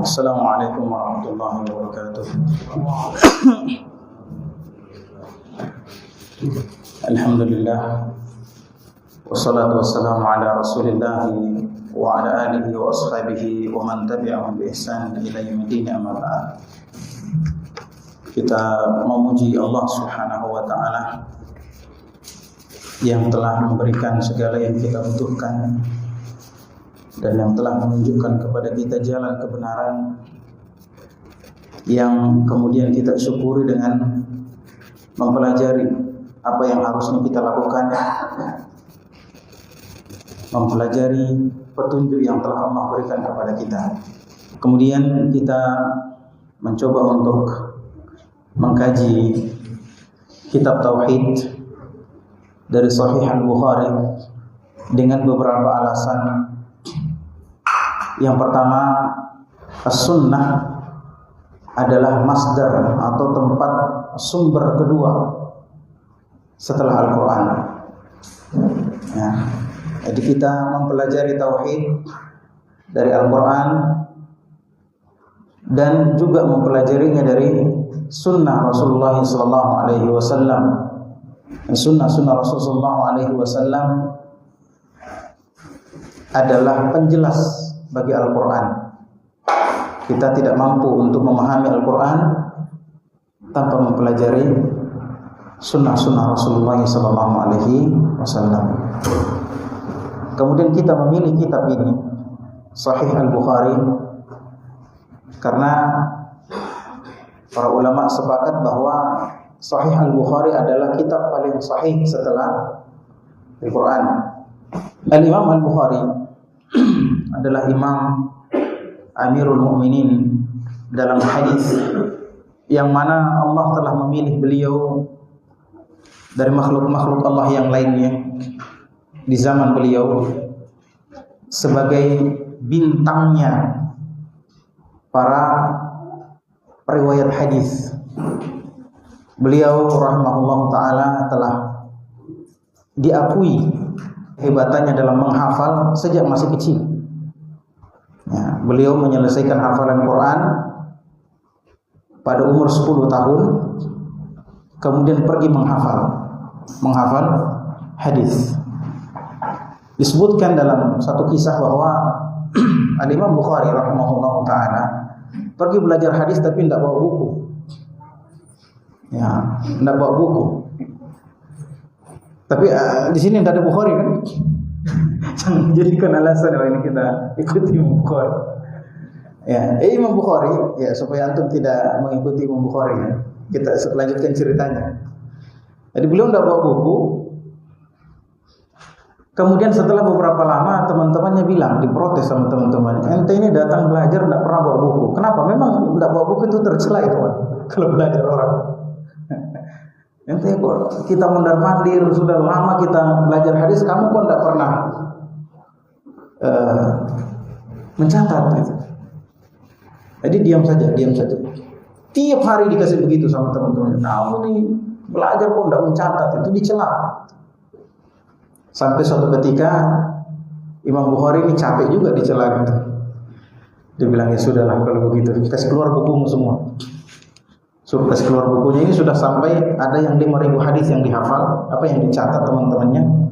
Assalamualaikum warahmatullahi wabarakatuh. Alhamdulillah, wassalatu wassalamu ala rasulillah wa ala alihi wa ashabihi wa man tabi'ahum bi ihsan ila yaumil amma ba'd. Kita memuji Allah Subhanahu wa taala yang telah memberikan segala yang kita butuhkan dan yang telah menunjukkan kepada kita jalan kebenaran yang kemudian kita syukuri dengan mempelajari apa yang harusnya kita lakukan, mempelajari petunjuk yang telah Allah berikan kepada kita. Kemudian kita mencoba untuk mengkaji kitab Tauhid dari Sahih Al-Bukhari dengan beberapa alasan. Yang pertama, as-sunnah adalah masdar atau tempat sumber kedua setelah Al-Quran. Ya. Jadi kita mempelajari tauhid dari Al-Quran dan juga mempelajarinya dari sunnah Rasulullah SAW. Sunnah Rasulullah SAW adalah penjelas bagi Al-Quran. Kita tidak mampu untuk memahami Al-Quran tanpa mempelajari sunnah-sunnah Rasulullah SAW. Kemudian kita memilih kitab ini, Sahih Al-Bukhari, karena para ulama sepakat bahwa Sahih Al-Bukhari adalah kitab paling sahih setelah Al-Quran. Al-Imam Al-Bukhari adalah Imam Amirul Mukminin dalam hadis, yang mana Allah telah memilih beliau dari makhluk-makhluk Allah yang lainnya di zaman beliau sebagai bintangnya para periwayat hadis. Beliau rahimahullah ta'ala telah diakui hebatannya dalam menghafal sejak masih kecil. Ya, beliau menyelesaikan hafalan Quran pada umur 10 tahun, kemudian pergi menghafal hadis. Disebutkan dalam satu kisah bahwa Al-Imam Bukhari rahimahullah ta'ala pergi belajar hadis tapi tidak bawa buku. Ya, tidak bawa buku. Tapi di sini tidak ada Bukhari kan? Jangan jadikan alasan bahwa ini kita ikuti Imam Bukhari. Ya, Imam Bukhari, ya supaya antum tidak mengikuti Imam Bukhari ya. Kita lanjutkan ceritanya. Jadi beliau tidak bawa buku. Kemudian setelah beberapa lama teman-temannya bilang, diprotes sama teman-temannya, ente ini datang belajar tidak pernah bawa buku. Kenapa? Memang tidak bawa buku itu tercela itu kalau belajar orang. Ente kok kita mondar-mandir sudah lama kita belajar hadis, kamu kok tidak pernah mencatat gitu. Jadi diam saja. Tiap hari dikasih begitu sama teman-teman. Kamu nih belajar kok tidak mencatat, itu dicela. Sampai suatu ketika Imam Bukhari ini capek juga dicela gitu. Dia bilang, ya sudahlah kalau begitu, kasih keluar bukumu semua. Suruh kasih keluar bukunya. Ini sudah sampai ada yang 5.000 hadis yang dihafal, apa yang dicatat teman-temannya.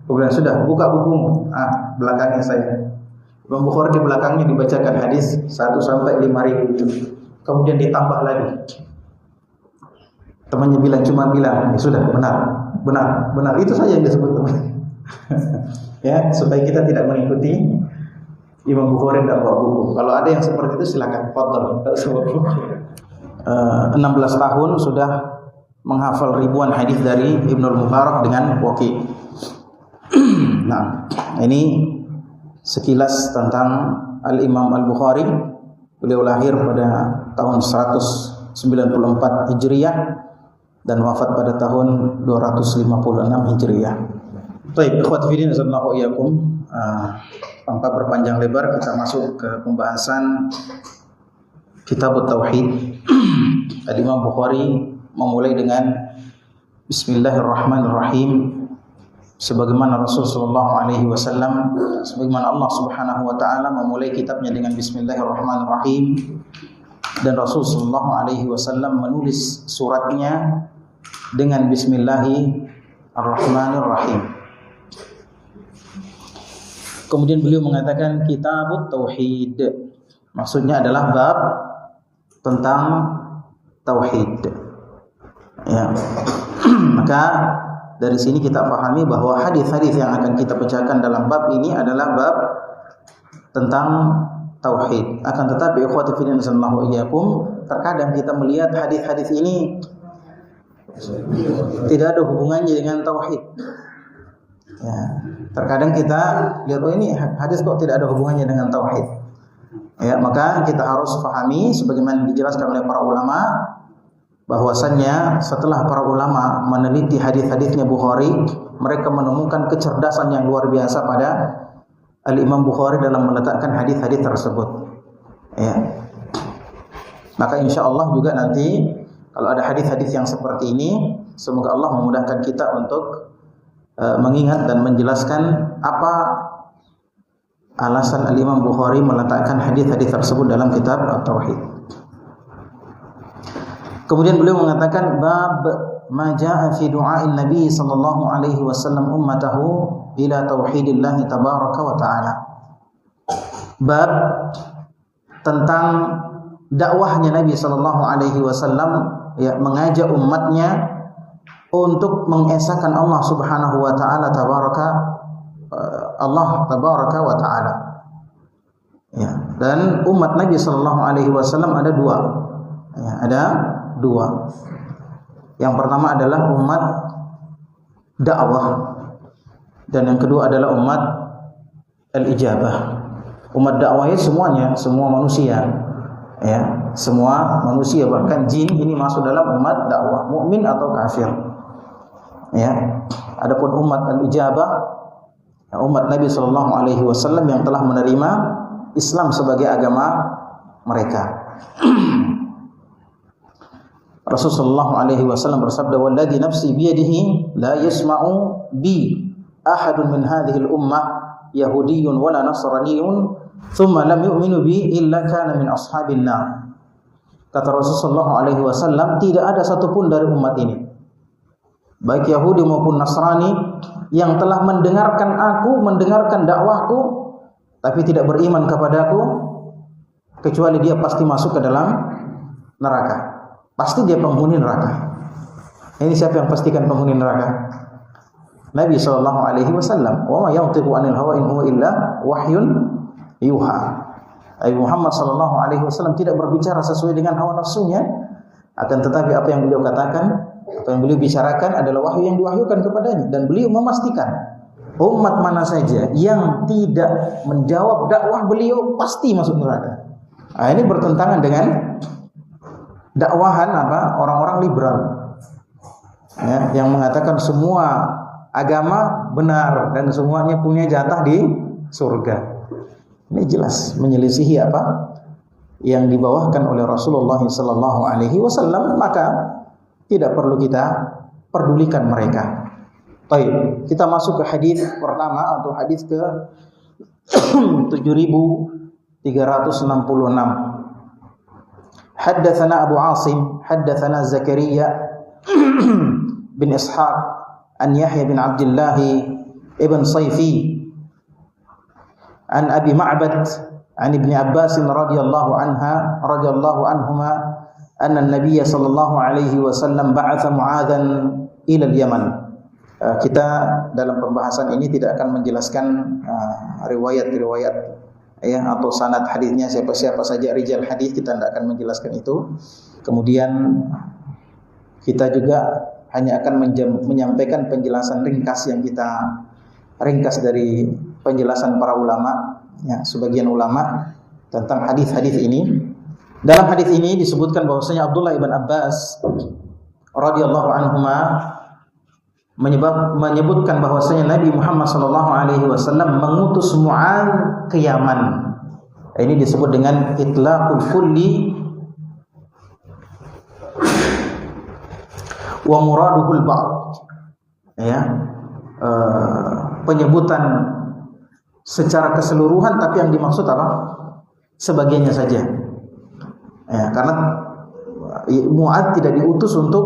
Kemudian sudah buka bukumu. Belakangnya saya. Imam Bukhari di belakangnya dibacakan hadis 1 sampai 5.000 itu. Kemudian ditambah lagi. Temannya cuma bilang, ya sudah benar. Itu saja yang disebut teman. Ya, supaya kita tidak mengikuti Imam Bukhari dan bawa buku. Kalau ada yang seperti itu silakan fadhal, tak bawa buku. 16 tahun sudah menghafal ribuan hadis dari Ibnul Mubarak dengan Waqi'. Nah, ini sekilas tentang Al-Imam Al-Bukhari. Beliau lahir pada tahun 194 Hijriah dan wafat pada tahun 256 Hijriah. Baik, ikhwat fillah sallallahu iyyakum. Tanpa berpanjang lebar kita masuk ke pembahasan Kitab Tauhid. Al-Imam Bukhari memulai dengan Bismillahirrahmanirrahim. sebagaimana Rasul sallallahu alaihi wasallam, sebagaimana Allah Subhanahu wa taala memulai kitabnya dengan bismillahirrahmanirrahim, dan Rasul sallallahu alaihi wasallam menulis suratnya dengan bismillahirrahmanirrahim. Kemudian beliau mengatakan kitabut tauhid, maksudnya adalah bab tentang tauhid. Ya. Maka dari sini kita pahami bahwa hadis-hadis yang akan kita bacakan dalam bab ini adalah bab tentang tauhid. Akan tetapi ikhwati fillah sallallahu iyyakum, terkadang kita melihat hadis-hadis ini tidak ada hubungannya dengan tauhid. Ya, terkadang kita lihat ini hadis kok tidak ada hubungannya dengan tauhid. Ya, maka kita harus pahami sebagaimana dijelaskan oleh para ulama bahwasannya setelah para ulama meneliti hadis-hadisnya Bukhari, mereka menemukan kecerdasan yang luar biasa pada Al-Imam Bukhari dalam meletakkan hadis-hadis tersebut. Ya. Maka insyaallah juga nanti kalau ada hadis-hadis yang seperti ini, semoga Allah memudahkan kita untuk mengingat dan menjelaskan apa alasan Al-Imam Bukhari meletakkan hadis-hadis tersebut dalam kitab At-Tauhid. Kemudian beliau mengatakan bab ma jaa fi du'a'in Nabi sallallahu alaihi wasallam ummatahu ila tauhidillah tabaraka wa ta'ala. Bab tentang dakwahnya Nabi sallallahu alaihi wasallam, ya, mengajak umatnya untuk mengesahkan Allah Subhanahu wa taala tabaraka wa taala. Ya, dan umat Nabi sallallahu alaihi wasallam ada dua. Ya, ada dua. Yang pertama adalah umat dakwah, dan yang kedua adalah umat al-ijabah. Umat dakwah itu semuanya, semua manusia, ya, semua manusia, bahkan jin ini masuk dalam umat dakwah, mukmin atau kafir. Ya, adapun umat al-ijabah, umat Nabi sallallahu alaihi wasallam yang telah menerima Islam sebagai agama mereka. Rasulullah sallallahu alaihi wasallam bersabda, "Walladzi nafsi biyadihi la yasma'u bi ahadun min hadhihi al-ummah yahudiyyun wala nasraniyyun thumma lam yu'minu bi illa kana min ashabin nar." Kata Rasulullah sallallahu alaihi wasallam, tidak ada satupun dari umat ini, baik Yahudi maupun Nasrani, yang telah mendengarkan aku, mendengarkan dakwahku, tapi tidak beriman kepadaku, kecuali dia pasti masuk ke dalam neraka. Pasti dia penghuni neraka. Ini siapa yang pastikan penghuni neraka? Nabi sallallahu alaihi wasallam. Wa ma yantiqu 'anil hawa in huwa illa wahyun yuha. Nabi Muhammad sallallahu alaihi wasallam tidak berbicara sesuai dengan hawa nafsunya, akan tetapi apa yang beliau katakan, apa yang beliau bicarakan adalah wahyu yang diwahyukan kepadanya, dan beliau memastikan umat mana saja yang tidak menjawab dakwah beliau pasti masuk neraka. Nah, ini bertentangan dengan dakwahan orang-orang liberal, ya, yang mengatakan semua agama benar dan semuanya punya jatah di surga. Ini jelas menyelisihi apa yang dibawakan oleh Rasulullah sallallahu alaihi wasallam, maka tidak perlu kita perdulikan mereka. Baik, kita masuk ke hadis pertama atau hadis ke 7366. Haddatsana Abu Asim, haddatsana Zakaria bin Ishaq an Yahya bin Abdullah ibn Sayfi an Abi Ma'bad an Ibn Abbas radhiyallahu anhuma anna an-nabiy sallallahu alaihi wasallam ba'atha Mu'adzan ila al-Yaman. Kita dalam pembahasan ini tidak akan menjelaskan riwayat-riwayat, ya, atau sanad hadisnya, siapa-siapa saja rijal hadis, kita tidak akan menjelaskan itu. Kemudian kita juga hanya akan menyampaikan penjelasan ringkas yang kita ringkas dari penjelasan para ulama, ya, sebagian ulama tentang hadis-hadis ini. Dalam hadis ini disebutkan bahwasanya Abdullah ibn Abbas radhiyallahu anhuma menyebutkan bahwasanya Nabi Muhammad sallallahu alaihi wasallam mengutus Mu'adz ke Yaman. Ini disebut dengan itlaqul kulli wa muraduhul ba'd. Ya. penyebutan secara keseluruhan, tapi yang dimaksud apa? Sebagiannya saja. Ya, karena Mu'adz tidak diutus untuk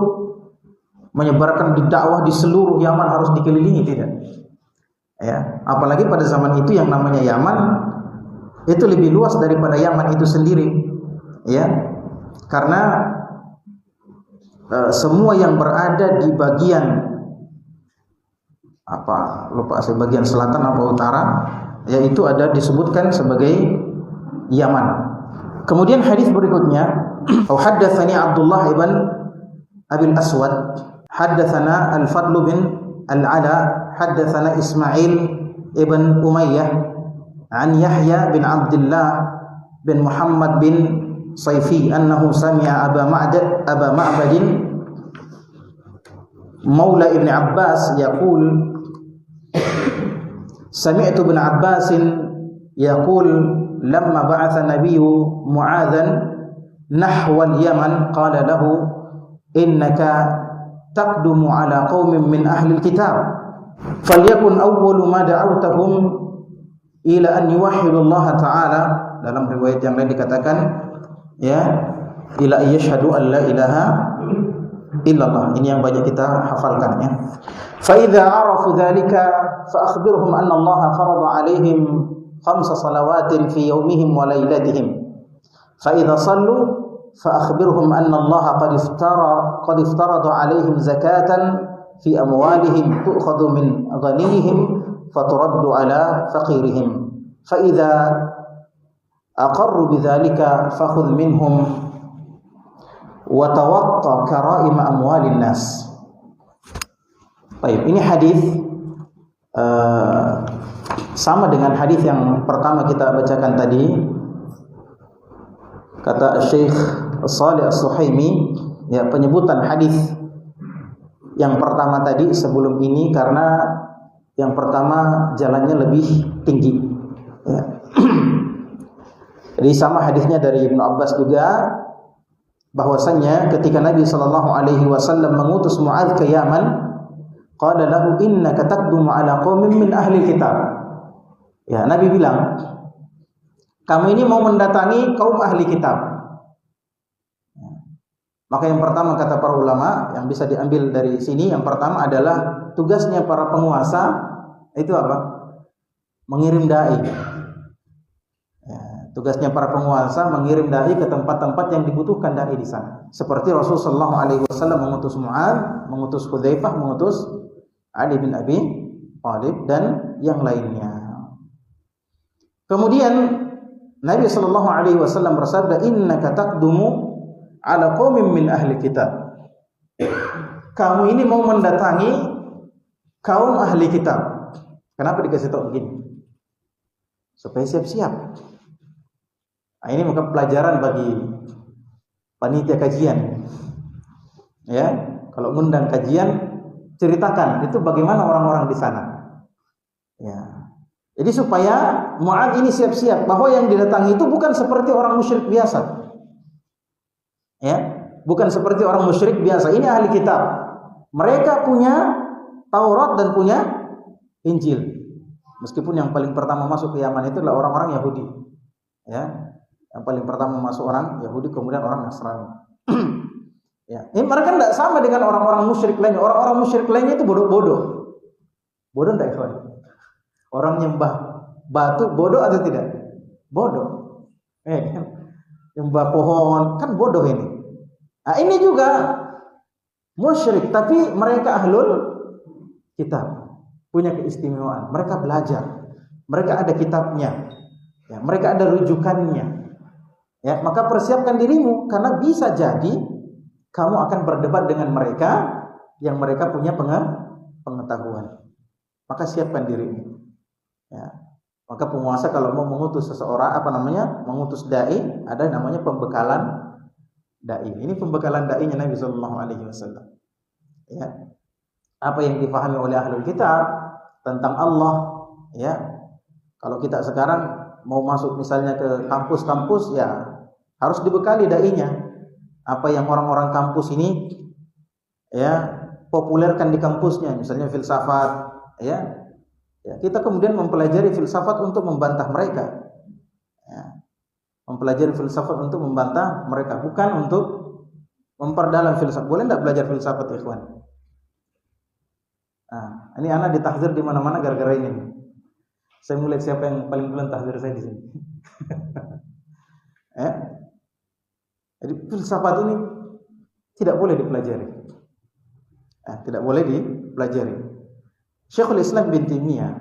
menyebarkan dakwah di seluruh Yaman, harus dikelilingi, tidak. Ya, apalagi pada zaman itu yang namanya Yaman itu lebih luas daripada Yaman itu sendiri. Ya, karena semua yang berada di bagian bagian selatan apa utara, yaitu ada disebutkan sebagai Yaman. Kemudian hadis berikutnya, haddatsani Abdullah ibn Abil Aswad, haddatsana Al-Fadl bin Al-Ala, haddatsana Ismail ibn Umayyah an Yahya bin Abdullah bin Muhammad bin Sayfi annahu sami'a Aba Ma'bad Maula Ibn Abbas yaqul sami'tu Ibn Abbas yaqul lamma ba'atha nabiyyu Mu'adzan nahwa al-Yaman qala lahu innaka taqdumu ala qaumin min ahli al-kitab falyakun awwalu ma da'awtahum ila an yuwahhidu Allah ta'ala. Dalam riwayat yang lain dikatakan ya ila yashhadu an la ilaha illallah. Ini yang banyak kita hafalkan ya. Fa idza arafu dzalika fa akhbirhum anna Allah farada 'alaihim 5 salawatin fi yawmihim wa lailatihim. Fa idza sallu fa akhbirhum anna Allah qad iftarada 'alaihim zakatan fi amwalihim tu'khadhu min ghanihim fa turaddu 'ala faqirihim. Fa idza aqarru bidzalika fakhudh minhum wa tawatta karaim amwalin nas. Baik, ini hadis sama dengan hadis yang pertama kita bacakan tadi. Kata Syekh Shalih As-Suhaimi, ya, penyebutan hadis yang pertama tadi sebelum ini karena yang pertama jalannya lebih tinggi. Ya. Jadi sama hadisnya dari Ibnu Abbas juga, bahwasanya ketika Nabi sallallahu alaihi wasallam mengutus Mu'adz ke Yaman, qala lahu innaka taqdumu ala qaumin min ahli kitab. Ya, Nabi bilang, kamu ini mau mendatangi kaum ahli kitab. Maka yang pertama kata para ulama yang bisa diambil dari sini, yang pertama adalah tugasnya para penguasa itu apa? Mengirim dai. Tugasnya para penguasa mengirim dai ke tempat-tempat yang dibutuhkan dai di sana. Seperti Rasulullah SAW mengutus Mu'adz, mengutus Hudzaifah, mengutus Ali bin Abi Thalib dan yang lainnya. Kemudian Nabi SAW bersabda, innaka taqdumu ala qaumin min ahli kitab. Kamu ini mau mendatangi kaum ahli kitab. Kenapa dikasih tahu begini? Supaya siap-siap. Nah, ini bukan pelajaran bagi panitia kajian. Ya, kalau ngundang kajian, ceritakan itu bagaimana orang-orang di sana. Ya. Jadi supaya Mu'adz ini siap-siap bahwa yang didatangi itu bukan seperti orang musyrik biasa. Ya, bukan seperti orang musyrik biasa. Ini ahli kitab. Mereka punya Taurat dan punya Injil. Meskipun yang paling pertama masuk ke Yaman itu adalah orang-orang Yahudi. Ya. Yang paling pertama masuk orang Yahudi, kemudian orang Nasrani. Ya, ini mereka tidak sama dengan orang-orang musyrik lainnya. Orang-orang musyrik lainnya itu bodoh-bodoh. Bodoh tidak, ikhwan? Orang nyembah batu bodoh atau tidak? Bodoh. Nyembah pohon kan bodoh ini. Nah, ini juga musyrik, tapi mereka ahlul kitab, punya keistimewaan. Mereka belajar, mereka ada kitabnya, ya, mereka ada rujukannya. Ya, maka persiapkan dirimu karena bisa jadi kamu akan berdebat dengan mereka yang mereka punya pengetahuan. Maka siapkan dirimu. Ya. Maka penguasa kalau mau mengutus seseorang, mengutus dai, ada namanya pembekalan dai. Ini pembekalan dainya Nabi sallallahu alaihi wasallam. Ya. Apa yang dipahami oleh ahlul kitab tentang Allah, ya. Kalau kita sekarang mau masuk misalnya ke kampus-kampus, ya harus dibekali dai-nya. Apa yang orang-orang kampus ini ya populerkan di kampusnya, misalnya filsafat, ya, kita kemudian mempelajari filsafat untuk membantah mereka. Ya, mempelajari filsafat untuk membantah mereka, bukan untuk memperdalam filsafat. Boleh enggak belajar filsafat, ikhwan? Nah, ini anak ditahdzir di mana-mana gara-gara ini. Saya mulai siapa yang paling duluan tahdzir saya di sini. Jadi filsafat ini tidak boleh dipelajari. Tidak boleh dipelajari. Syekhul Islam bin Taimiyah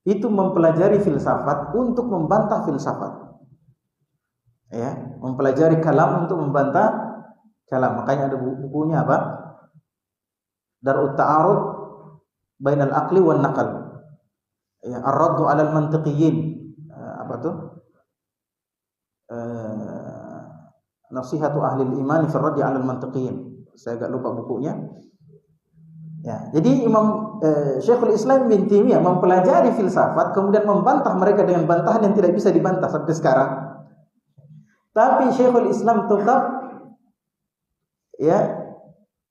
itu mempelajari filsafat untuk membantah filsafat. Ya, mempelajari kalam untuk membantah kalam. Makanya ada bukunya apa? Dar'ut Ta'arud Bainal Aqli wan Naql. Ya, Ar-Raddu 'alal Mantiqiyyin. Apa tuh? Nasihatu Ahli Iman fi Raddi 'alal Mantiqiyyin. Saya agak lupa bukunya. Ya, jadi Syekhul Islam bin Taimiyah mempelajari filsafat kemudian membantah mereka dengan bantahan yang tidak bisa dibantah sampai sekarang. Tapi Syekhul Islam tetap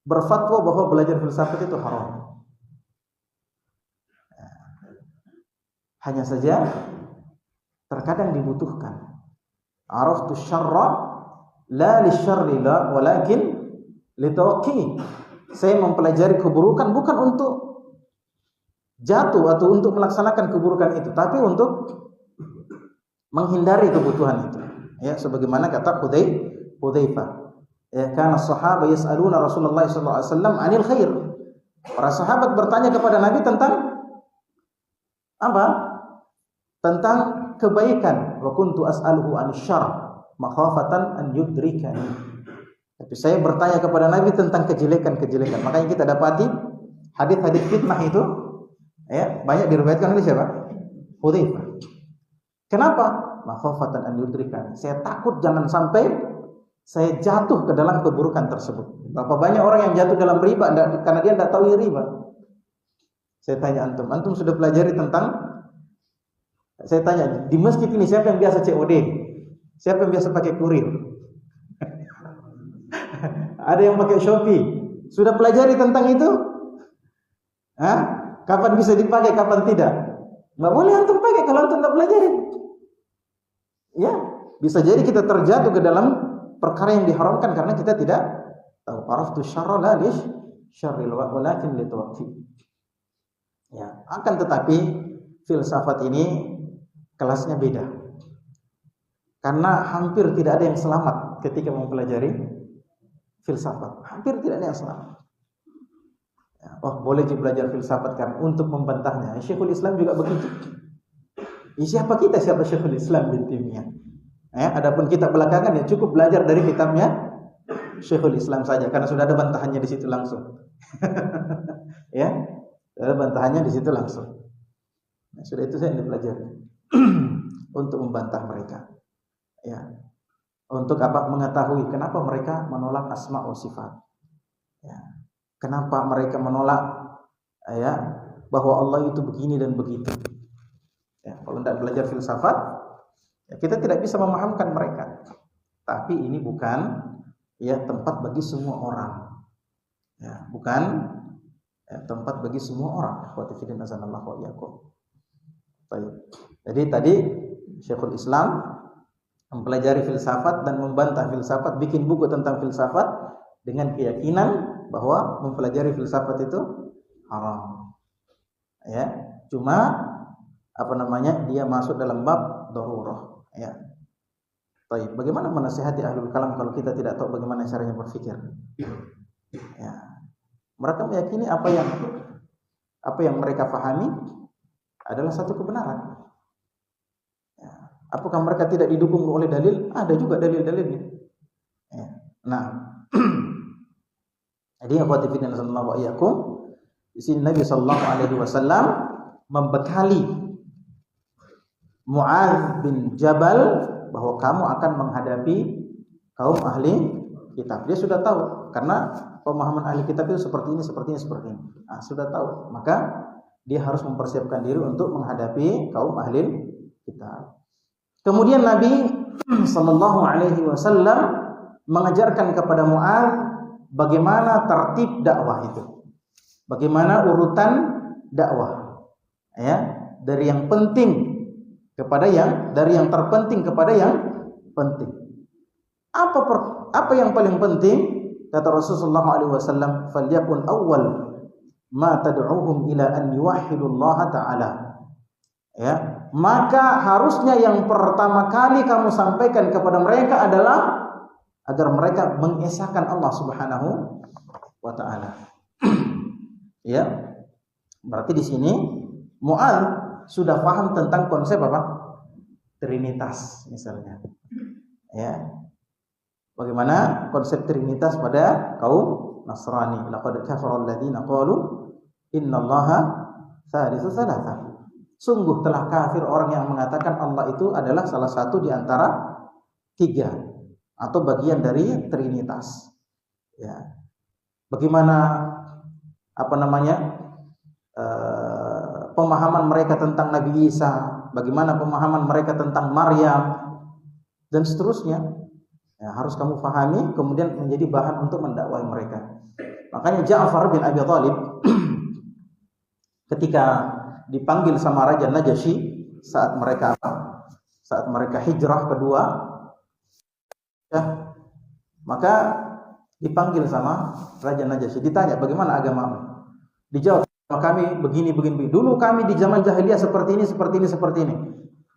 berfatwa bahwa belajar filsafat itu haram. Hanya saja terkadang dibutuhkan. Araftu syarra la lisyarri la walakin litawaqi. Saya mempelajari keburukan bukan untuk jatuh atau untuk melaksanakan keburukan itu, tapi untuk menghindari kebutuhan itu. Ya, sebagaimana kata Hudzaifah. Ya, kana as-sahaba yas'aluna Rasulullah sallallahu alaihi wasallam 'anil khair. Para sahabat bertanya kepada Nabi tentang apa? Tentang kebaikan. Wa kuntu as'aluhu 'anil syarr makhafatan an yudrikani. Tapi saya bertanya kepada Nabi tentang kejelekan-kejelekan. Makanya kita dapati hadis-hadis fitnah itu banyak diriwayatkan oleh siapa? Hudzaifah. Kenapa? Makhafatan an yudrikani. Saya takut jangan sampai saya jatuh ke dalam keburukan tersebut. Berapa banyak orang yang jatuh dalam riba karena dia tidak tahu riba. Saya tanya antum sudah pelajari tentang? Saya tanya di masjid ini siapa yang biasa COD? Siapa yang biasa pakai kurir? Ada yang pakai Shopee. Sudah pelajari tentang itu? Kapan bisa dipakai, kapan tidak? Nggak boleh antum pakai kalau antum nggak pelajari. Ya, bisa jadi kita terjatuh ke dalam perkara yang diharamkan karena kita tidak tahu. Araftu syarra la lish syarril walakin litawaqi. Ya, akan tetapi filsafat ini kelasnya beda. Karena hampir tidak ada yang selamat ketika mempelajari filsafat. Hampir tidak ada yang selamat. Ya, boleh belajar filsafat kan untuk membantahnya. Syekhul Islam juga begitu. Siapa Syekhul Islam bin Taimiyah? Adapun kita belakangan ya cukup belajar dari kitabnya Syekhul Islam saja karena sudah ada bantahannya di situ langsung. Ya, ada bantahannya di situ langsung. Nah, sudah itu saya yang dipelajari untuk membantah mereka. Ya. Untuk apa? Mengetahui kenapa mereka menolak asma wa sifat. Ya. Kenapa mereka menolak bahwa Allah itu begini dan begitu. Ya, kalau tidak belajar filsafat, kita tidak bisa memahamkan mereka. Tapi ini bukan tempat bagi semua orang. Ya, bukan tempat bagi semua orang. Jadi tadi Syekhul Islam mempelajari filsafat dan membantah filsafat, bikin buku tentang filsafat dengan keyakinan bahwa mempelajari filsafat itu haram. Ya, cuma dia masuk dalam bab darurah. Ya. Baik, bagaimana menasihati ahlul kalam kalau kita tidak tahu bagaimana caranya berpikir? Ya. Mereka meyakini apa yang mereka pahami adalah satu kebenaran. Apakah mereka tidak didukung oleh dalil? Ada juga dalil-dalilnya. Ya. Nah, jadi akhwati fillah sallallahu alaihi wasallam, di sini Nabi sallallahu alaihi wasallam membekali Mu'adz bin Jabal bahwa kamu akan menghadapi kaum ahli kitab. Dia sudah tahu karena pemahaman ahli kitab itu seperti ini. Nah, sudah tahu, maka dia harus mempersiapkan diri untuk menghadapi kaum ahli kitab. Kemudian Nabi sallallahu alaihi wasallam mengajarkan kepada Mu'adz bagaimana tertib dakwah itu. Bagaimana urutan dakwah. Ya, dari yang penting kepada dari yang terpenting kepada yang penting. Apa yang paling penting? Kata Rasulullah SAW, "Falyakun awwal ma tad'uhum ila an yuwahhidullah ta'ala." Ya, maka harusnya yang pertama kali kamu sampaikan kepada mereka adalah agar mereka mengesahkan Allah Subhanahu wa taala. Ya. Berarti di sini Mu'adz sudah paham tentang konsep apa? Trinitas misalnya. Ya. Bagaimana konsep Trinitas pada kaum Nasrani? Laqad kafara alladziina qalu innallaha tsalitsu tsalatsa. Sungguh telah kafir orang yang mengatakan Allah itu adalah salah satu di antara tiga atau bagian dari Trinitas. Ya. Bagaimana pemahaman mereka tentang Nabi Isa, bagaimana pemahaman mereka tentang Maryam dan seterusnya. Ya, harus kamu pahami kemudian menjadi bahan untuk mendakwai mereka. Makanya Ja'far bin Abi Thalib ketika dipanggil sama Raja Najasyi saat mereka hijrah kedua, ya, maka dipanggil sama Raja Najasyi, ditanya bagaimana agamamu? Dijawab, kami begini. Dulu kami di zaman jahiliyah seperti ini.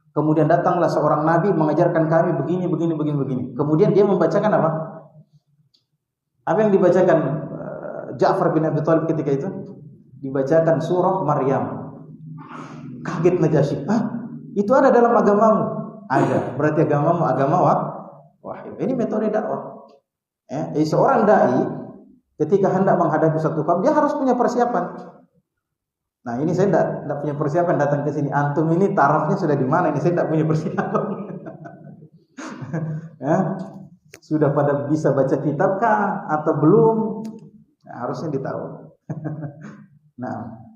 Kemudian datanglah seorang nabi mengajarkan kami begini. Kemudian dia membacakan apa? Apa yang dibacakan Ja'far bin Abi Thalib ketika itu? Dibacakan surah Maryam. Kaget Najasyi. Itu ada dalam agamamu? Ada. Berarti agamamu agama wahyu. Ini metode dakwah. Seorang dai ketika hendak menghadapi satu kaum, dia harus punya persiapan. Nah, ini saya tidak punya persiapan datang ke sini. Antum ini tarafnya sudah di mana? Ini saya tidak punya persiapan. Ya, sudah pada bisa baca kitab kah atau belum? Nah, harusnya ditahu. Nah,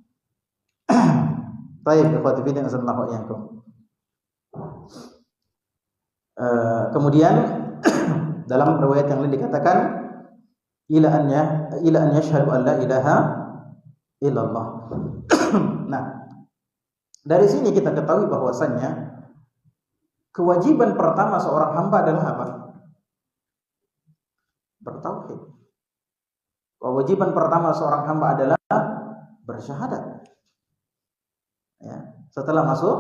baik, ikhwati fillah sallallahu alaihi wasallam. Kemudian dalam riwayat yang lain dikatakan ila an yashhadu an la ilaha illallah. Nah, dari sini kita ketahui bahwasannya kewajiban pertama seorang hamba adalah apa? Bertauhid. Kewajiban pertama seorang hamba adalah bersyahadat. Ya, setelah masuk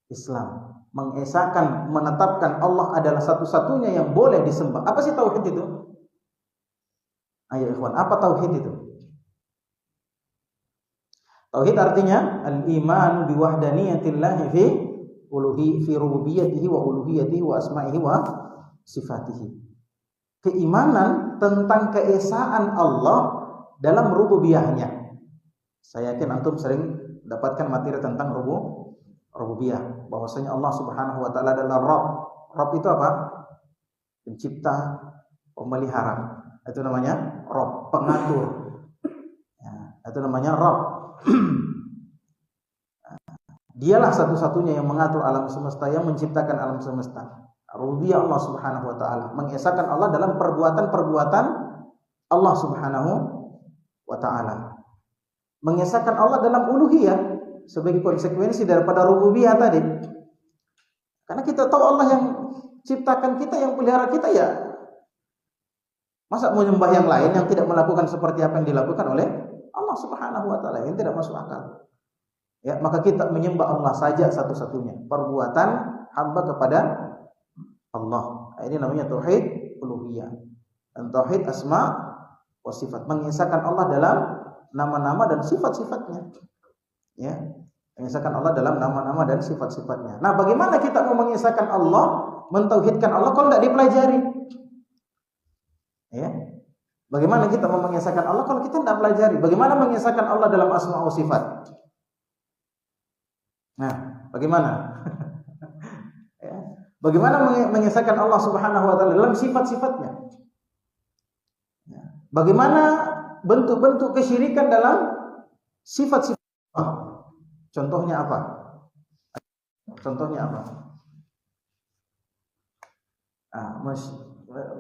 Islam, mengesahkan, menetapkan Allah adalah satu-satunya yang boleh disembah. Apa sih tauhid itu? Ayo ikhwan, apa tauhid itu? Tauhid artinya al-iman bi wahdaniyatillahi fi rububiyyatihi wa uluhiyyatihi wa asma'ihi wa sifatihi. Keimanan tentang keesaan Allah dalam rububiyahnya. Saya yakin antum sering dapatkan materi tentang rububiyah, bahwasanya Allah Subhanahu wa taala adalah Rabb. Rabb itu apa? Pencipta, pemelihara. Itu namanya Rabb, pengatur. Ya, itu namanya Rabb. Dialah satu-satunya yang mengatur alam semesta, yang menciptakan alam semesta. Rububiyah Allah Subhanahu wa taala, mengesahkan Allah dalam perbuatan-perbuatan Allah Subhanahu wa taala. Mengesahkan Allah dalam uluhiyah sebagai konsekuensi daripada rububiyah tadi. Karena kita tahu Allah yang ciptakan kita, yang pelihara kita, ya masa mau menyembah yang lain yang tidak melakukan seperti apa yang dilakukan oleh Allah Subhanahu wa taala, yang tidak masuk akal. Ya, maka kita menyembah Allah saja satu-satunya. Perbuatan hamba kepada Allah. Ini namanya tauhid uluhiyah. Dan tauhid asma wa sifat, mengesahkan Allah dalam nama-nama dan sifat-sifatnya. Ya, mengesahkan Allah dalam nama-nama dan sifat-sifatnya. Nah, bagaimana kita mau mengesahkan Allah, mentauhidkan Allah kalau tidak dipelajari? Ya. Bagaimana kita mau mengesahkan Allah kalau kita tidak pelajari? Bagaimana mengesahkan Allah dalam asma wa sifat? Nah, bagaimana? Ya. Bagaimana mengesahkan Allah Subhanahu wa taala dalam sifat-sifatnya? Ya. Bagaimana bentuk-bentuk kesyirikan dalam sifat-sifat Allah? Contohnya apa?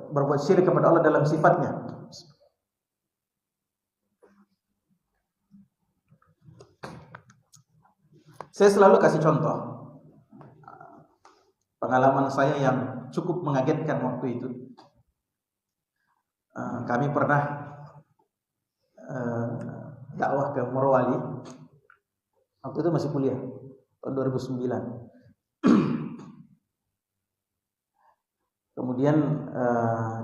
Berbuat syirik kepada Allah dalam sifatnya. Saya selalu kasih contoh pengalaman saya yang cukup mengagetkan waktu itu. Kami pernah dakwah ke Morowali. Waktu itu masih kuliah, tahun 2009. Kemudian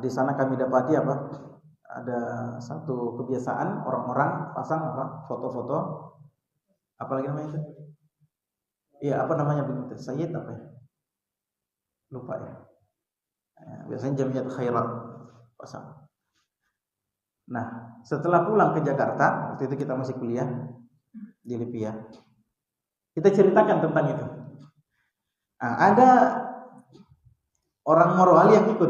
di sana kami dapati ada satu kebiasaan orang-orang pasang foto-foto, apalagi namanya itu? Iya, apa namanya begitu? Sayyid apa ya? Lupa ya. Biasanya Jamiat Khairat pasang. Nah, setelah pulang ke Jakarta, waktu itu kita masih kuliah di Lipia, kita ceritakan tentang itu. Nah, ada orang Morowali yang ikut.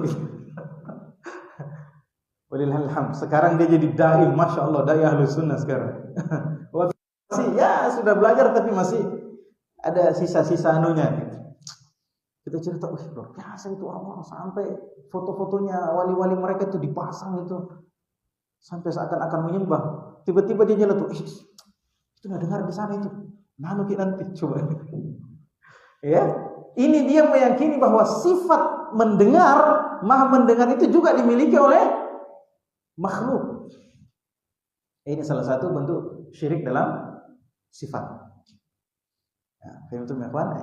Walillahilhamd. Sekarang dia jadi dai, masya Allah, dai Ahlus Sunnah sekarang. Waktu masih ya sudah belajar tapi masih ada sisa-sisa anunya. Kita cerita, luar biasa itu Allah, sampai foto-fotonya wali-wali mereka itu dipasang itu. Sampai seakan-akan menyembah. Tiba-tiba dia nyeletuk, itu nggak dengar di sana itu. Nanti coba. Ya, ini dia meyakini bahwa sifat mendengar, maha mendengar itu juga dimiliki oleh makhluk. Ini salah satu bentuk syirik dalam sifat. Ya,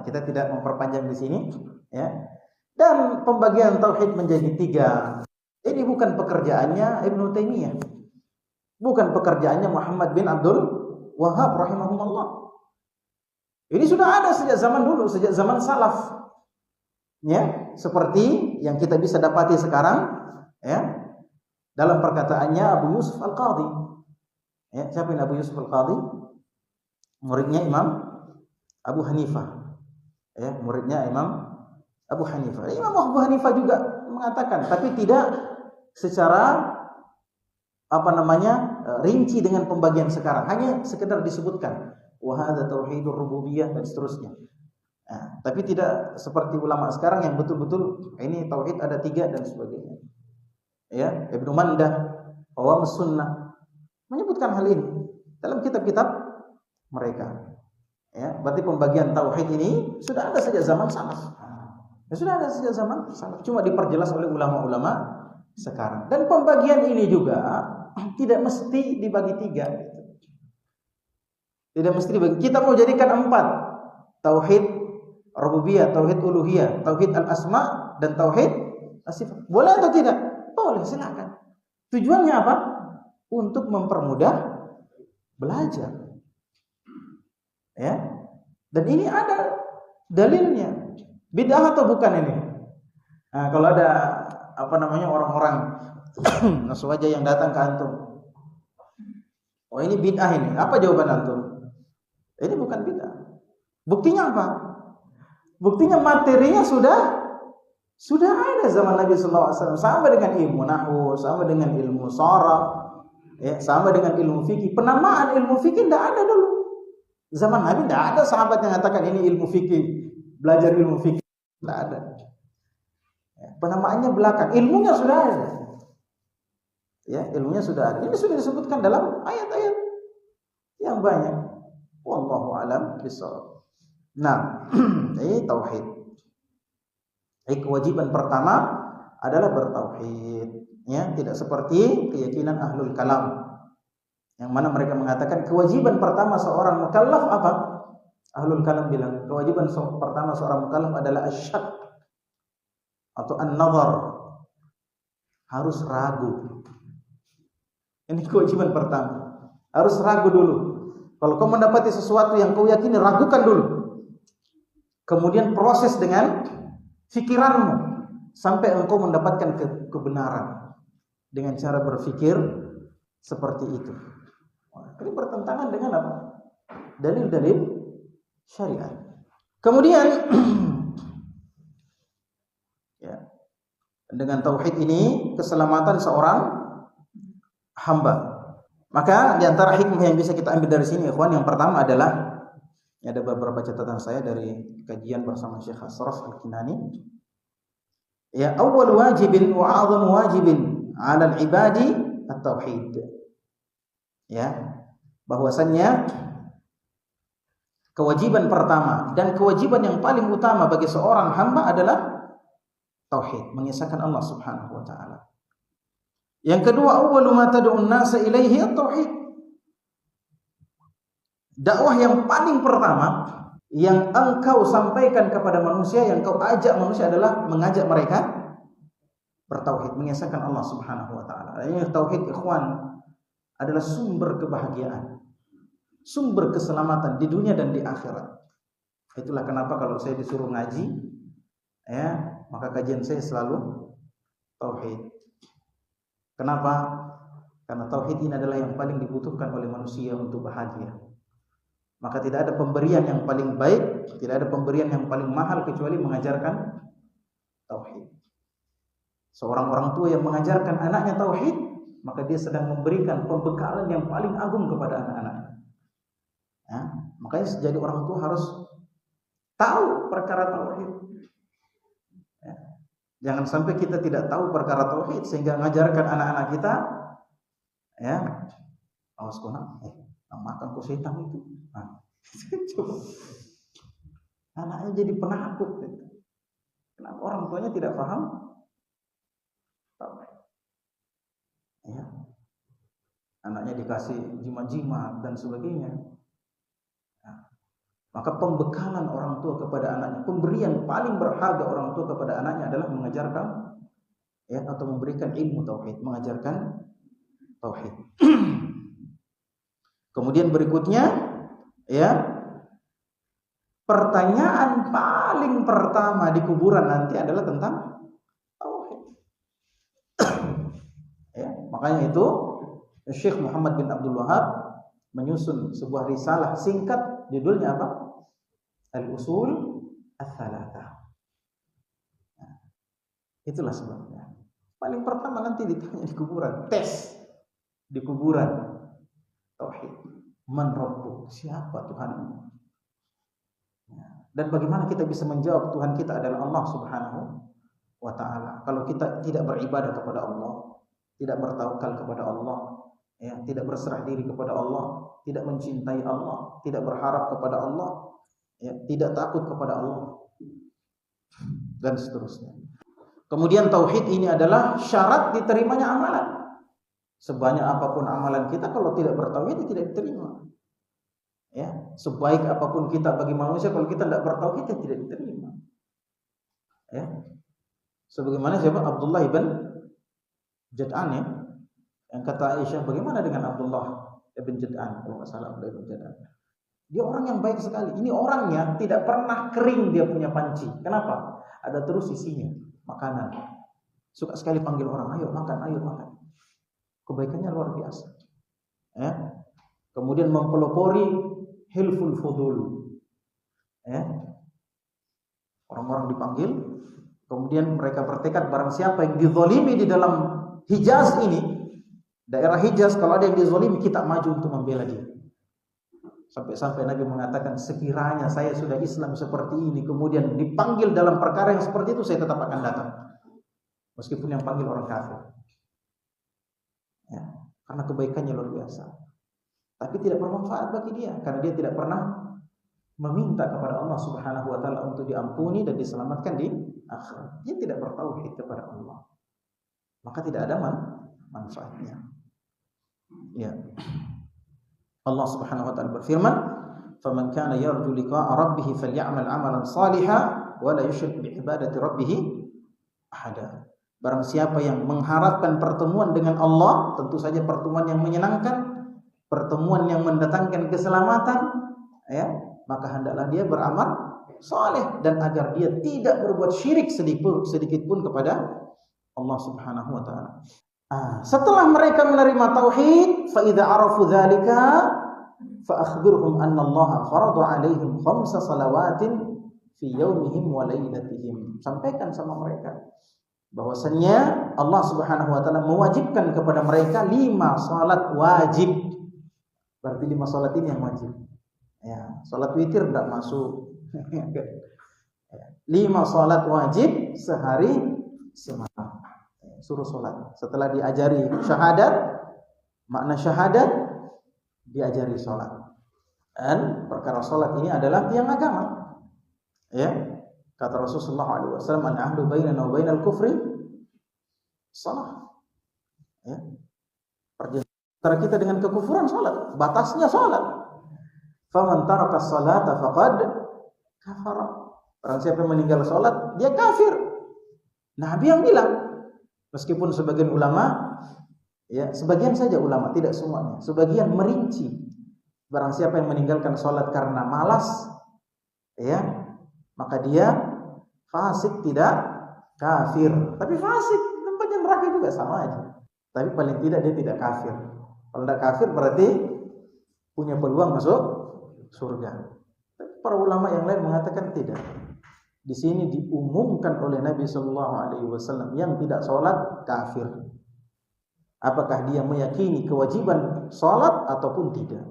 kita tidak memperpanjang di sini. Ya. Dan pembagian tauhid menjadi 3. Ini bukan pekerjaannya Ibnu Taimiyah. Bukan pekerjaannya Muhammad bin Abdul Wahhab rahimahumullah. Ini sudah ada sejak zaman dulu, sejak zaman salaf. Ya, seperti yang kita bisa dapati sekarang, ya. Dalam perkataannya Abu Yusuf Al-Qadhi. Ya, siapa ini Abu Yusuf Al-Qadhi? Muridnya Imam Abu Hanifah. Ya, muridnya Imam Abu Hanifah. Imam Abu Hanifah juga mengatakan, tapi tidak secara rinci dengan pembagian sekarang, hanya sekedar disebutkan wa hadza tauhidur rububiyah dan seterusnya. Nah, tapi tidak seperti ulama sekarang yang betul-betul ini tauhid ada 3 dan sebagainya. Ya, Ibnu Mandah, Qawamus Sunnah menyebutkan hal ini dalam kitab-kitab mereka. Ya, berarti pembagian tauhid ini sudah ada sejak zaman salaf. Ya, sudah ada sejak zaman salaf, cuma diperjelas oleh ulama-ulama sekarang. Dan pembagian ini juga tidak mesti dibagi 3. Tidak mesti dibagi. Kita mau jadikan 4. Tauhid rububiyah, tauhid uluhiyah, tauhid al-asma dan tauhid as-sifat. Boleh atau tidak? Boleh, silakan. Tujuannya apa? Untuk mempermudah belajar. Ya. Dan ini ada dalilnya. Bid'ah atau bukan ini? Nah, kalau ada orang-orang naswaja yang datang ke antum, oh ini bid'ah ini, apa jawaban antum? Ini bukan bid'ah. Buktinya apa? Buktinya materinya sudah ada zaman Nabi sallallahu alaihi wasallam, sama dengan ilmu nahwu, sama dengan ilmu sharaf, ya, sama dengan ilmu fikih. Penamaan ilmu fikih tidak ada dulu. Zaman Nabi tidak ada sahabat yang mengatakan ini ilmu fikih, belajar ilmu fikih, tidak ada. Penamaannya belakang, ilmunya sudah ada. Ya, ilmunya sudah ada. Ini sudah disebutkan dalam ayat-ayat yang banyak. Wallahu a'lam bishawab. Nah, ini tauhid. Kewajiban pertama adalah bertauhid. Ya, tidak seperti keyakinan ahlul kalam, yang mana mereka mengatakan kewajiban pertama seorang mukallaf apa? Ahlul kalam bilang kewajiban pertama seorang mukallaf adalah asyak atau an-nazar, harus ragu. Ini kewajiban pertama, harus ragu dulu. Kalau kau mendapati sesuatu yang kau yakini, ragukan dulu. Kemudian proses dengan fikiranmu sampai engkau mendapatkan kebenaran dengan cara berfikir seperti itu. Ini bertentangan dengan apa? Dalil-dalil syariat. Kemudian ya, dengan tauhid ini keselamatan seorang hamba. Maka di antara hikmah yang bisa kita ambil dari sini, ikhwan, yang pertama adalah, ada beberapa catatan saya dari kajian bersama Syekh Asraf Al-Kinani. Ya, awal wajibin wa a'zam wajibin 'ala al-ibadi at-tauhid. Ya, bahwasannya Kewajiban pertama dan kewajiban yang paling utama bagi seorang hamba adalah tauhid, mengesahkan Allah Subhanahu wa taala. Yang kedua, awwalu ma tad'un nasa ilaihi at-tauhid. Dakwah yang paling pertama yang engkau sampaikan kepada manusia, yang kau ajak manusia adalah mengajak mereka bertauhid, mengesahkan Allah Subhanahu wa taala. Ini tauhid, ikhwan, adalah sumber kebahagiaan, sumber keselamatan di dunia dan di akhirat. Itulah kenapa kalau saya disuruh ngaji, ya, maka kajian saya selalu tauhid. Kenapa? Karena tauhid ini adalah yang paling dibutuhkan oleh manusia untuk bahagia. Maka tidak ada pemberian yang paling baik, tidak ada pemberian yang paling mahal kecuali mengajarkan tauhid. Seorang orang tua yang mengajarkan anaknya tauhid, maka dia sedang memberikan pembekalan yang paling agung kepada anak-anaknya. Ya, makanya jadi orang tua harus tahu perkara tauhid. Ya. Jangan sampai kita tidak tahu perkara tauhid sehingga mengajarkan anak-anak kita, ya, awas kona, makan ku setan itu. Nah, anaknya jadi penakut. Kenapa orang tuanya tidak paham tauhid? Ya. Anaknya dikasih jimat-jimat dan sebagainya. Nah, maka pembekalan orang tua kepada anaknya, pemberian paling berharga orang tua kepada anaknya adalah mengajarkan, ya, atau memberikan ilmu tauhid, mengajarkan tauhid. Kemudian berikutnya, ya, pertanyaan paling pertama di kuburan nanti adalah tentang tauhid. Ya, makanya itu Syekh Muhammad bin Abdul Wahab menyusun sebuah risalah singkat, judulnya apa? Al-Usul Ats-Tsalatsah. Nah, itulah sebabnya. Paling pertama nanti ditanya di kuburan, tes di kuburan tauhid. Man Rabbuk? Siapa Tuhanmu? Dan bagaimana kita bisa menjawab Tuhan kita adalah Allah Subhanahu wa taala kalau kita tidak beribadah kepada Allah, tidak bertawakal kepada Allah, ya, tidak berserah diri kepada Allah, tidak mencintai Allah, tidak berharap kepada Allah, ya, tidak takut kepada Allah, dan seterusnya. Kemudian tauhid ini adalah syarat diterimanya amalan. Sebanyak apapun amalan kita, kalau tidak bertauhid tidak diterima. Ya, sebaik apapun kita bagi manusia, kalau kita tidak bertauhid tidak diterima. Ya. Sebagaimana siapa? Abdullah ibn Jad'an, ya, yang kata Aisyah, bagaimana dengan Abdullah ibn Jad'an? Kalau nggak salah, Abdullah ibn Jad'an. Dia orang yang baik sekali. Ini orangnya tidak pernah kering dia punya panci. Kenapa? Ada terus isinya makanan. Suka sekali panggil orang, ayo makan, ayo makan. Kebaikannya luar biasa. Ya. Kemudian mempelopori hilful fudul. Ya. Orang-orang dipanggil, kemudian mereka bertekad barang siapa yang dizalimi di dalam Hijaz ini, daerah Hijaz, kalau ada yang dizalimi kita maju untuk membela dia. Sampai-sampai Nabi mengatakan, sekiranya saya sudah Islam seperti ini, kemudian dipanggil dalam perkara yang seperti itu, saya tetap akan datang. Meskipun yang panggil orang kafir. Ya, karena kebaikannya luar biasa. Tapi tidak bermanfaat bagi dia, karena dia tidak pernah meminta kepada Allah Subhanahu wa taala untuk diampuni dan diselamatkan di akhirat. Dia tidak bertauhid kepada Allah. Maka tidak ada manfaatnya. Ya. Allah Subhanahu wa taala berfirman, "Faman kana yarju liqa'a rabbih falyamal 'amalan shalihan wa la yusyrik bi ibadati rabbih ahada." Barang siapa yang mengharapkan pertemuan dengan Allah, tentu saja pertemuan yang menyenangkan, pertemuan yang mendatangkan keselamatan, ya, maka hendaklah dia beramal saleh dan agar dia tidak berbuat syirik sedikit pun kepada Allah Subhanahu wa taala. Setelah mereka menerima tauhid, fa idza arafu dzalika fa akhbirhum anna Allah farada 'alaihim 5 salawatin fi yaumihim wa lailatihim. Sampaikan sama mereka bahwasanya Allah Subhanahu wa taala mewajibkan kepada mereka 5 salat wajib. Berarti 5 salat ini yang wajib. Ya, salat witir tidak masuk. 5 salat wajib sehari semalam. Suruh salat. Setelah diajari syahadat, makna syahadat, diajari salat. Dan perkara salat ini adalah tiang agama. Ya. Kata Rasulullah SAW, "Al-ahdu bainana wa bainal kufri salat." Ya. Perjanjian antara kita dengan kekufuran salat, batasnya salat. Faman taraka as-salata faqad kafara. Barang siapa yang meninggal salat, dia kafir. Nabi yang bilang. Meskipun sebagian ulama, ya, sebagian saja ulama, tidak semuanya. Sebagian merinci. Barang siapa yang meninggalkan salat karena malas, ya, maka dia fasik, tidak kafir. Tapi fasik tempatnya neraka juga sama aja. Tapi paling tidak dia tidak kafir. Kalau tidak kafir berarti punya peluang masuk surga. Tapi para ulama yang lain mengatakan tidak. Di sini diumumkan oleh Nabi Sallallahu Alaihi Wasallam yang tidak sholat kafir. Apakah dia meyakini kewajiban sholat ataupun tidak?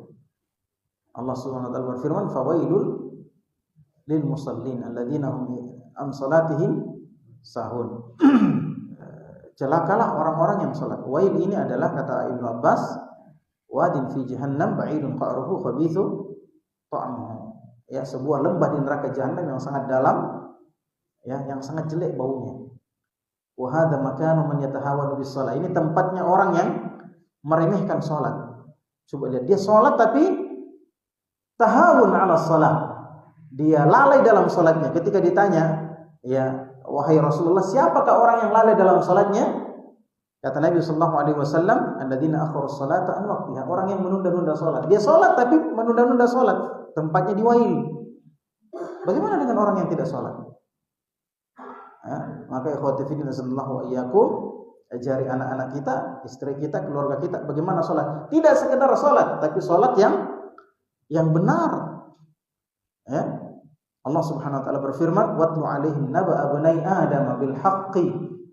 Allah Subhanahu Wa Taala berfirman, "Fawailul lil musallin alladzina hum an salatihim sahun." Celakalah orang-orang yang sholat. Wail ini adalah, kata Ibnu Abbas, wadin fi jahannam ba'idun qa'ruhu khabithu ta'amuhu. Ya, sebuah lembah di neraka jahanam yang sangat dalam, ya, yang sangat jelek baunya. Wa hadza makanu man yatahawanu bis shalah. Ini tempatnya orang yang meremehkan salat. Coba lihat, dia salat tapi tahawun 'ala shalah. Dia lalai dalam salatnya. Ketika ditanya, ya, wahai Rasulullah, siapakah orang yang lalai dalam salatnya? Kata Nabi sallallahu alaihi wasallam, alladzina akharu sholata an waqtiha. Orang yang menunda-nunda salat. Dia salat tapi menunda-nunda salat. Tempatnya di wail. Bagaimana dengan orang yang tidak salat? Maka ikhwati fillah sallallahu wa iyyakum, ajari anak-anak kita, istri kita, keluarga kita bagaimana salat. Tidak sekedar salat, tapi salat yang benar. Ya. Allah Subhanahu wa taala berfirman, "Watlu 'alaihim naba'a bani Adam bil haqqi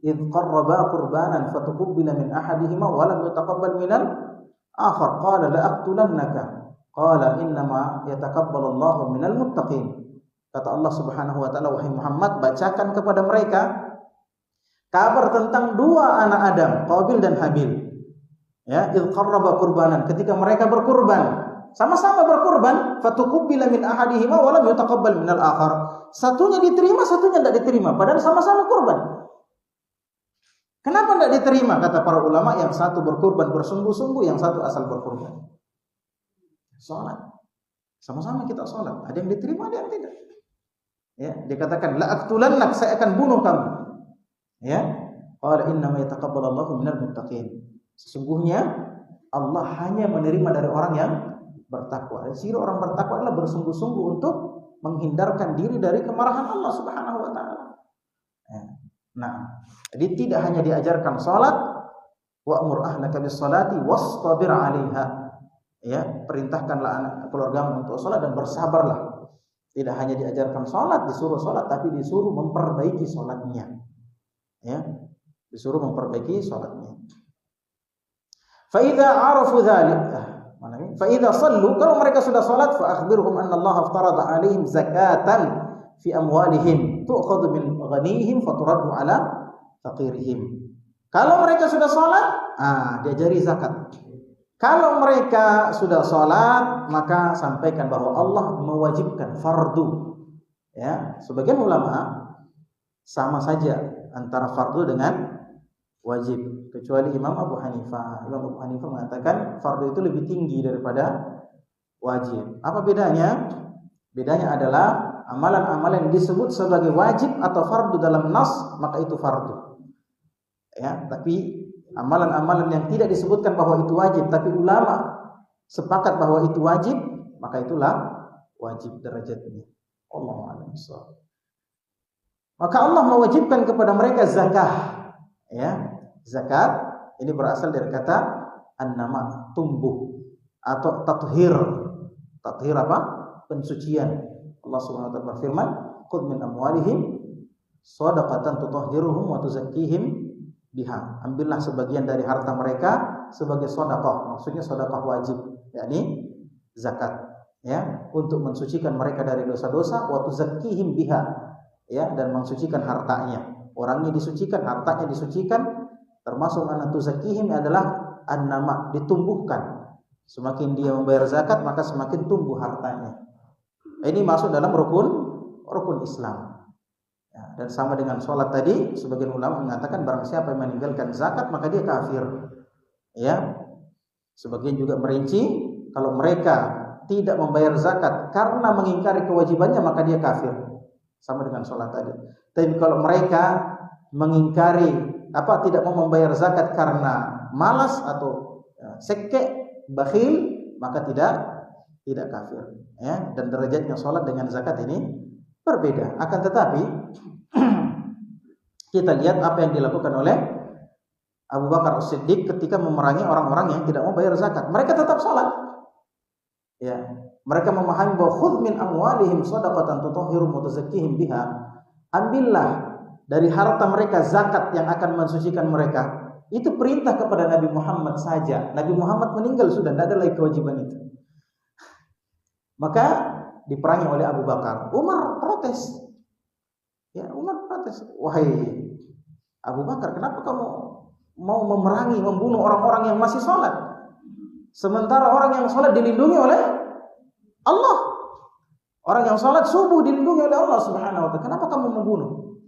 id qarraba qurbanan fatuqbila min ahadihima wa lam yutaqabbal minal akhar qala la aqtulannaka qala innama yataqabbalu Allahu minal muttaqin." Kata Allah Subhanahu wa taala, wahai Muhammad, bacakan kepada mereka kabar tentang dua anak Adam, Qabil dan Habil. Ya, id qarraba qurbanan, ketika mereka berkurban, sama-sama berkurban, fatuqbila min ahadihima wa lam yutaqabbal minal akhar. Satunya diterima, satunya tidak diterima, padahal sama-sama kurban. Kenapa tidak diterima? Kata para ulama, yang satu berkurban bersungguh-sungguh, yang satu asal berkurban. Salat. Sama-sama kita salat, ada yang diterima, ada yang tidak. Ya, dia katakan la aqtulannak, saya akan bunuh kamu. Ya. Qala inna ma yataqabbalu Allahu minal muttaqin. Sesungguhnya Allah hanya menerima dari orang yang bertakwa. Ciri orang bertakwa adalah bersungguh-sungguh untuk menghindarkan diri dari kemarahan Allah Subhanahu wa taala. Ya. Nah, jadi tidak hanya diajarkan salat, wa'mur ahlaka bis-salati wastabir 'alaiha. Ya, perintahkanlah anak keluargamu untuk salat dan bersabarlah. Tidak hanya diajarkan salat, disuruh salat, tapi disuruh memperbaiki salatnya. Ya, disuruh memperbaiki salatnya. Fa idza 'arafu dzalika, fa idza shallu, kalau mereka sudah salat, fa akhbirhum anna Allah aftarada 'alaihim zakatan fi amwalihim tu'khadhu min ghanihim fa turaddu 'ala faqirihim. Kalau mereka sudah salat, diajari zakat. Kalau mereka sudah sholat, maka sampaikan bahwa Allah mewajibkan fardu. Ya, sebagian ulama sama saja antara fardu dengan wajib, kecuali Imam Abu Hanifah. Imam Abu Hanifah mengatakan fardu itu lebih tinggi daripada wajib. Apa bedanya? Bedanya adalah amalan-amalan yang disebut sebagai wajib atau fardu dalam nas, maka itu fardu. Ya, tapi amalan-amalan yang tidak disebutkan bahwa itu wajib, tapi ulama sepakat bahwa itu wajib, maka itulah wajib derajatnya. Allahu a'lam bishawab. Maka Allah mewajibkan kepada mereka zakah. Ya, zakat ini berasal dari kata an-nama, tumbuh, atau tathhir. Tathhir apa? Pensucian. Allah Subhanahu wa taala berfirman, "Khudh min amwalihim shadaqatan tutahhiruhum wa tuzakkihim biha." Ambillah sebagian dari harta mereka sebagai sedekah. Maksudnya sedekah wajib, yakni zakat, ya, untuk mensucikan mereka dari dosa-dosa, wa tuzakkihim biha, ya, dan mensucikan hartanya. Orangnya disucikan, hartanya disucikan. Termasuk an tuzakkihim adalah an-nama, ditumbuhkan Semakin dia membayar zakat, maka semakin tumbuh hartanya. Ini masuk dalam rukun Islam. Ya, dan sama dengan sholat tadi, sebagian ulama mengatakan barang siapa yang meninggalkan zakat maka dia kafir. Ya, sebagian juga merinci kalau mereka tidak membayar zakat karena mengingkari kewajibannya maka dia kafir. Sama dengan sholat tadi. Tapi kalau mereka mengingkari tidak mau membayar zakat karena malas atau sekek, bakhil, maka tidak kafir. Ya, dan derajatnya sholat dengan zakat ini berbeda. Akan tetapi kita lihat apa yang dilakukan oleh Abu Bakar As-Siddiq ketika memerangi orang-orang yang tidak mau bayar zakat. Mereka tetap sholat. Ya, mereka memahami bahwa khudh min amwalihim shadaqatan tutahhiruhum wa tuzakkihim biha. Ambillah dari harta mereka zakat yang akan mensucikan mereka. Itu perintah kepada Nabi Muhammad saja. Nabi Muhammad meninggal sudah, tidak ada lagi kewajiban itu. Maka diperangi oleh Abu Bakar. Umar protes. Ya, Umar protes. Wahai Abu Bakar, kenapa kamu mau memerangi, membunuh orang-orang yang masih sholat? Sementara orang yang sholat dilindungi oleh Allah. Orang yang sholat subuh dilindungi oleh Allah Subhanahu wa ta'ala. Kenapa kamu membunuh?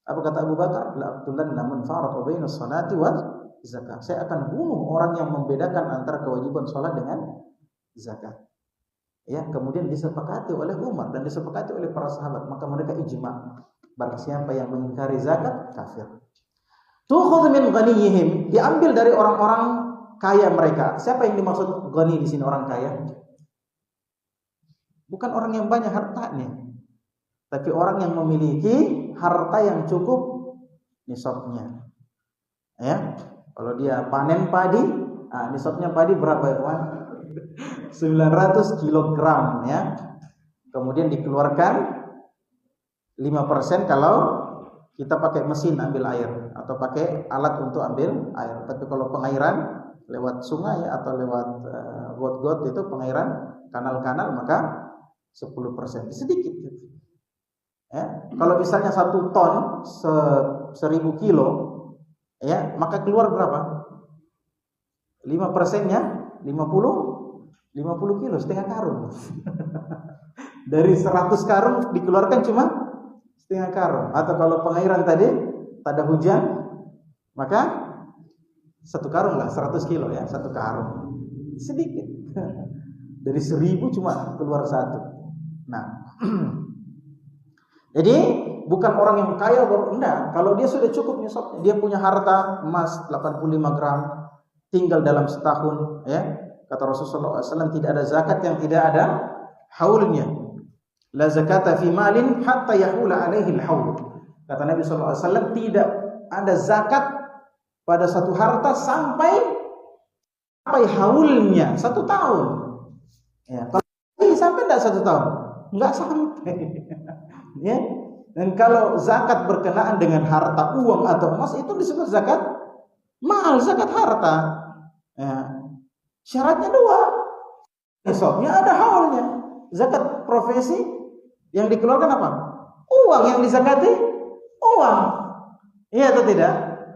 Apa kata Abu Bakar? La'atulanna man farqa baina sholati wa zakat. Saya akan bunuh orang yang membedakan antara kewajiban sholat dengan zakat. Ya, kemudian disepakati oleh Umar dan disepakati oleh para sahabat, maka mereka ijma. Barang siapa yang mengingkari zakat, kafir. Tukhudh min ghaniyihim, diambil dari orang-orang kaya mereka. Siapa yang dimaksud ghani di sini, orang kaya? Bukan orang yang banyak hartanya, tapi orang yang memiliki harta yang cukup nisabnya. Ya, kalau dia panen padi, nisabnya padi berapa ya, Pak? 900 kilogram ya. Kemudian dikeluarkan 5% kalau kita pakai mesin ambil air atau pakai alat untuk ambil air. Tapi kalau pengairan lewat sungai atau lewat got-got itu pengairan kanal-kanal maka 10%, sedikit. Ya, kalau misalnya 1 ton 1000 kilo, ya maka keluar berapa? 5%-nya 50 kilo, setengah karung. Dari 100 karung dikeluarkan cuma setengah karung. Atau kalau pengairan tadi pada hujan, maka 1 karung lah, 100 kilo ya, 1 karung. Sedikit. Dari 1000 cuma keluar 1. Nah, jadi bukan orang yang kaya baru enggak. Kalau dia sudah cukup nisabnya, dia punya harta emas 85 gram, tinggal dalam setahun, ya. Kata Rasulullah SAW, tidak ada zakat yang tidak ada haulnya. La zakata fi malin hatta yahula alaihi al-haul. Kata Nabi SAW, tidak ada zakat pada satu harta sampai haulnya 1 tahun. Ya, kalau sampai enggak 1 tahun? Enggak sampai. Ya. Dan kalau zakat berkenaan dengan harta, uang atau emas, itu disebut zakat mal, zakat harta. Ya. Syaratnya 2. Nisabnya ada haulnya. Zakat profesi yang dikeluarkan apa? Uang yang dizakati, uang. Iya atau tidak?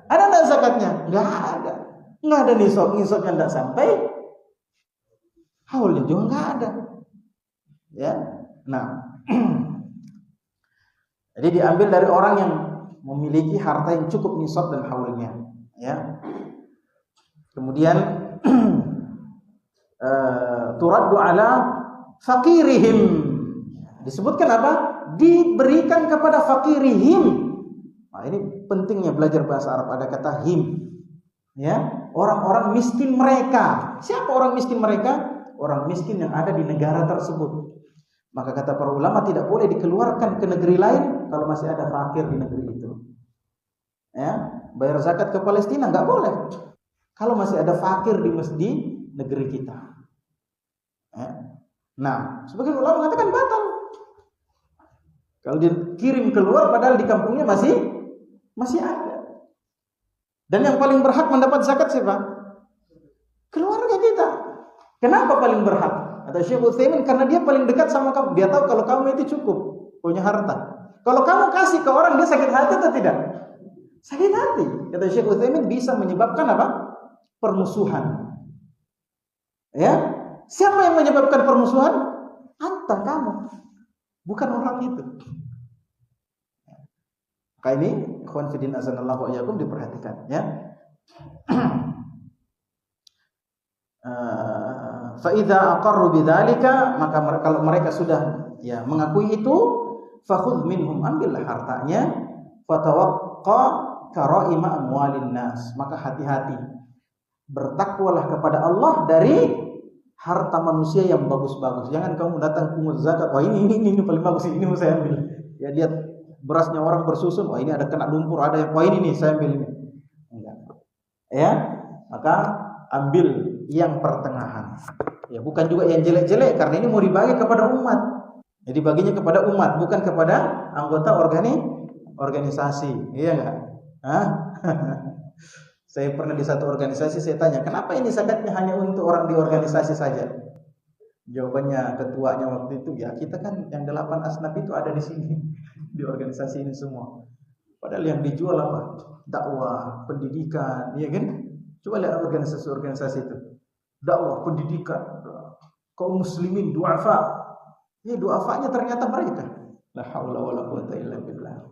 Ada enggak zakatnya? Enggak ada. Enggak ada nisabnya enggak sampai. Haulnya juga enggak ada. Ya. Nah, jadi diambil dari orang yang memiliki harta yang cukup nisab dan haulnya, ya. Kemudian turaddu ala faqirihim. Disebutkan apa? Diberikan kepada faqirihim. Nah, ini pentingnya belajar bahasa Arab, ada kata him. Ya, orang-orang miskin mereka. Siapa orang miskin mereka? Orang miskin yang ada di negara tersebut. Maka kata para ulama tidak boleh dikeluarkan ke negeri lain kalau masih ada fakir di negeri itu. Ya, bayar zakat ke Palestina enggak boleh kalau masih ada fakir di negeri kita. Ya. Nah, sebagian ulama mengatakan batal. Kalau dikirim keluar padahal di kampungnya masih ada. Dan yang paling berhak mendapat zakat siapa? Keluarga kita. Kenapa paling berhak? Kata Syekh Utsaimin, karena dia paling dekat sama kamu. Dia tahu kalau kamu itu cukup punya harta. Kalau kamu kasih ke orang, dia sakit hati atau tidak? Sakit hati. Kata Syekh Utsaimin, bisa menyebabkan apa? Permusuhan. Ya, siapa yang menyebabkan permusuhan? Anta, kamu, bukan orang itu. Kayak ini, ikhwan fillah azanallahu wa iyyakum, diperhatikan ya. Fa idza aqarru bidzalika, maka kalau mereka sudah ya mengakui itu, fakhudh minhum, ambillah hartanya, fatawaqqa karaima amwalin nas, maka hati-hati, bertakwalah kepada Allah dari harta manusia yang bagus-bagus. Jangan kamu datang pungut zakat, wah ini paling bagus, ini mau saya ambil. Ya lihat berasnya orang bersusun, wah ini ada kena lumpur, ada yang, wah ini nih saya ambil ini. Enggak. Ya, maka ambil yang pertengahan. Ya, bukan juga yang jelek-jelek, karena ini mau dibagi kepada umat. Jadi baginya kepada umat, bukan kepada anggota organisasi. Iya enggak? Hah? Saya pernah di satu organisasi, saya tanya, kenapa ini zakatnya hanya untuk orang di organisasi saja? Jawabannya ketuanya waktu itu, ya kita kan yang 8 asnaf itu ada di sini, di organisasi ini semua. Padahal yang dijual apa? Dakwah, pendidikan, iya kan? Coba lihat organisasi-organisasi itu. Dakwah, pendidikan, kaum muslimin, duafa. Ya duafanya ternyata mereka. La haula wala quwata illa billah.